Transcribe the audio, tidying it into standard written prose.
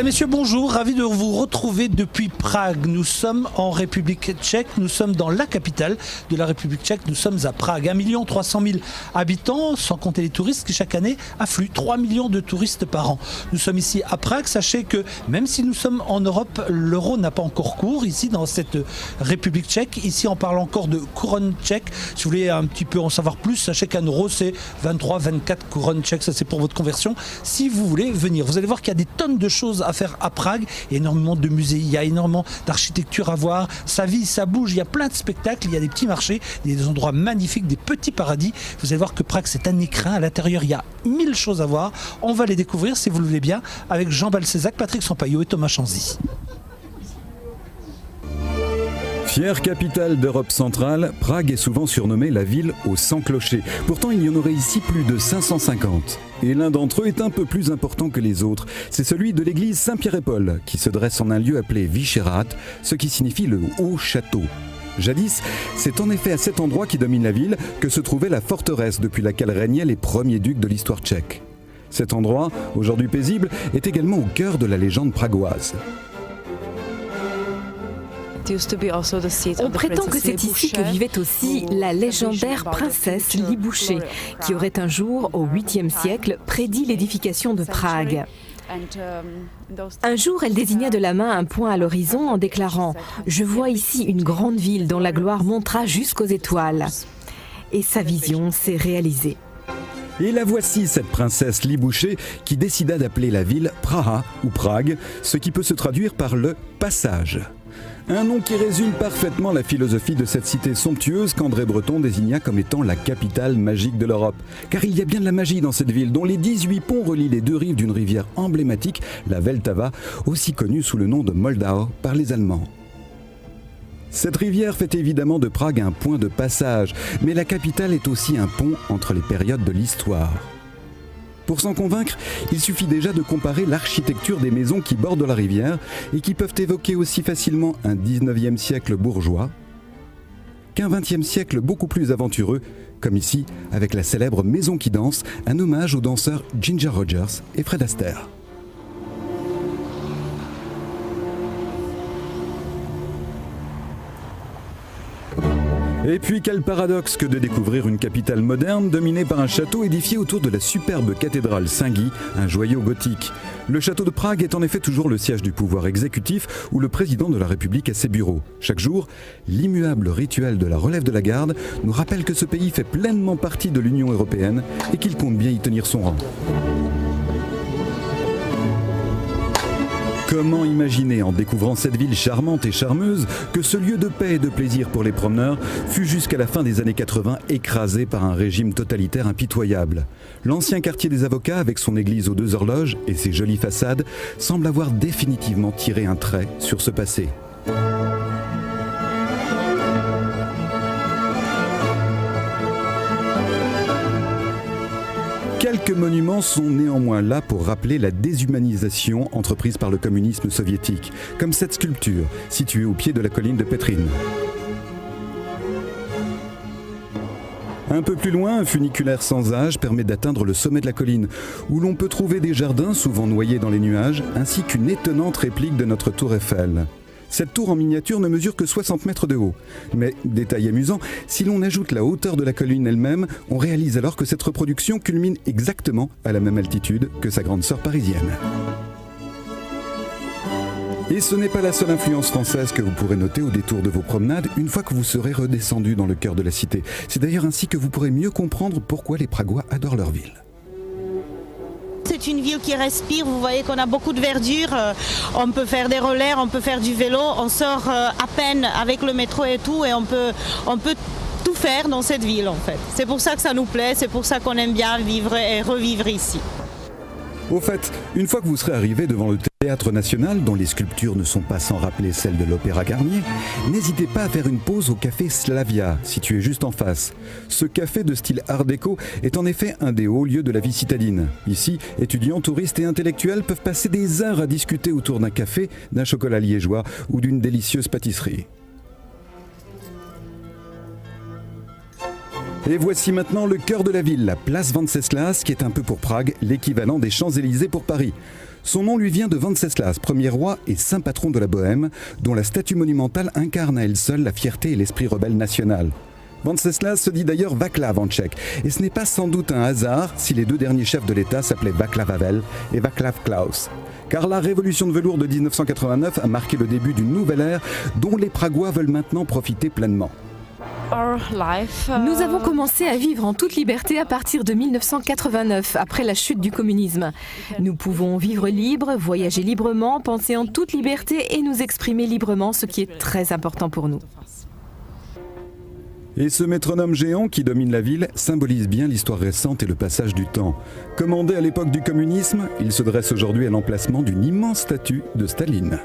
Mesdames, Messieurs, bonjour. Ravi de vous retrouver depuis Prague. Nous sommes en République tchèque. Nous sommes dans la capitale de la République tchèque. Nous sommes à Prague. 1 300 000 habitants, sans compter les touristes qui chaque année affluent. 3 millions de touristes par an. Nous sommes ici à Prague. Sachez que même si nous sommes en Europe, l'euro n'a pas encore cours ici dans cette République tchèque. Ici, on parle encore de couronne tchèque. Si vous voulez un petit peu en savoir plus, sachez qu'un euro, c'est 23, 24 couronnes tchèques. Ça, c'est pour votre conversion. Si vous voulez venir, vous allez voir qu'il y a des tonnes de choses à faire à Prague. Il y a énormément de musées, il y a énormément d'architecture à voir. Ça vit, ça bouge, il y a plein de spectacles, il y a des petits marchés, il y a des endroits magnifiques, des petits paradis. Vous allez voir que Prague, c'est un écrin. À l'intérieur, il y a 1000 choses à voir. On va les découvrir, si vous le voulez bien, avec Jean Balcezac, Patrick Sampaio et Thomas Chanzy. Fière capitale d'Europe centrale, Prague est souvent surnommée la ville aux 100 clochers. Pourtant, il y en aurait ici plus de 550. Et l'un d'entre eux est un peu plus important que les autres. C'est celui de l'église Saint-Pierre et Paul, qui se dresse en un lieu appelé Vyšehrad, ce qui signifie le haut château. Jadis, c'est en effet à cet endroit qui domine la ville que se trouvait la forteresse depuis laquelle régnaient les premiers ducs de l'histoire tchèque. Cet endroit, aujourd'hui paisible, est également au cœur de la légende pragoise. On prétend que c'est ici que vivait aussi la légendaire princesse Libouché, qui aurait un jour, au 8e siècle, prédit l'édification de Prague. Un jour, elle désigna de la main un point à l'horizon en déclarant « Je vois ici une grande ville dont la gloire montera jusqu'aux étoiles ». Et sa vision s'est réalisée. Et la voici, cette princesse Libouché, qui décida d'appeler la ville Praha ou Prague, ce qui peut se traduire par le passage. Un nom qui résume parfaitement la philosophie de cette cité somptueuse qu'André Breton désigna comme étant la capitale magique de l'Europe. Car il y a bien de la magie dans cette ville, dont les 18 ponts relient les deux rives d'une rivière emblématique, la Vltava, aussi connue sous le nom de Moldau par les Allemands. Cette rivière fait évidemment de Prague un point de passage, mais la capitale est aussi un pont entre les périodes de l'histoire. Pour s'en convaincre, il suffit déjà de comparer l'architecture des maisons qui bordent la rivière et qui peuvent évoquer aussi facilement un 19e siècle bourgeois qu'un 20e siècle beaucoup plus aventureux, comme ici avec la célèbre Maison qui danse, un hommage aux danseurs Ginger Rogers et Fred Astaire. Et puis quel paradoxe que de découvrir une capitale moderne dominée par un château édifié autour de la superbe cathédrale Saint-Guy, un joyau gothique. Le château de Prague est en effet toujours le siège du pouvoir exécutif où le président de la République a ses bureaux. Chaque jour, l'immuable rituel de la relève de la garde nous rappelle que ce pays fait pleinement partie de l'Union européenne et qu'il compte bien y tenir son rang. Comment imaginer, en découvrant cette ville charmante et charmeuse, que ce lieu de paix et de plaisir pour les promeneurs fut jusqu'à la fin des années 80 écrasé par un régime totalitaire impitoyable. L'ancien quartier des avocats, avec son église aux 2 horloges et ses jolies façades, semble avoir définitivement tiré un trait sur ce passé. Quelques monuments sont néanmoins là pour rappeler la déshumanisation entreprise par le communisme soviétique, comme cette sculpture située au pied de la colline de Petrine. Un peu plus loin, un funiculaire sans âge permet d'atteindre le sommet de la colline, où l'on peut trouver des jardins souvent noyés dans les nuages, ainsi qu'une étonnante réplique de notre tour Eiffel. Cette tour en miniature ne mesure que 60 mètres de haut. Mais, détail amusant, si l'on ajoute la hauteur de la colline elle-même, on réalise alors que cette reproduction culmine exactement à la même altitude que sa grande sœur parisienne. Et ce n'est pas la seule influence française que vous pourrez noter au détour de vos promenades une fois que vous serez redescendu dans le cœur de la cité. C'est d'ailleurs ainsi que vous pourrez mieux comprendre pourquoi les Pragois adorent leur ville. C'est une ville qui respire, vous voyez qu'on a beaucoup de verdure, on peut faire des rollers, on peut faire du vélo, on sort à peine avec le métro et tout, et on peut tout faire dans cette ville en fait. C'est pour ça que ça nous plaît, c'est pour ça qu'on aime bien vivre et revivre ici. Au fait, une fois que vous serez arrivé devant le Théâtre National, dont les sculptures ne sont pas sans rappeler celles de l'Opéra Garnier, n'hésitez pas à faire une pause au café Slavia, situé juste en face. Ce café de style art déco est en effet un des hauts lieux de la vie citadine. Ici, étudiants, touristes et intellectuels peuvent passer des heures à discuter autour d'un café, d'un chocolat liégeois ou d'une délicieuse pâtisserie. Et voici maintenant le cœur de la ville, la place Venceslas, qui est un peu pour Prague l'équivalent des Champs-Élysées pour Paris. Son nom lui vient de Venceslas, premier roi et saint patron de la Bohême, dont la statue monumentale incarne à elle seule la fierté et l'esprit rebelle national. Venceslas se dit d'ailleurs Václav en tchèque, et ce n'est pas sans doute un hasard si les deux derniers chefs de l'État s'appelaient Václav Havel et Václav Klaus. Car la révolution de velours de 1989 a marqué le début d'une nouvelle ère dont les Pragois veulent maintenant profiter pleinement. Nous avons commencé à vivre en toute liberté à partir de 1989, après la chute du communisme. Nous pouvons vivre libres, voyager librement, penser en toute liberté et nous exprimer librement, ce qui est très important pour nous. Et ce métronome géant qui domine la ville symbolise bien l'histoire récente et le passage du temps. Commandé à l'époque du communisme, il se dresse aujourd'hui à l'emplacement d'une immense statue de Staline.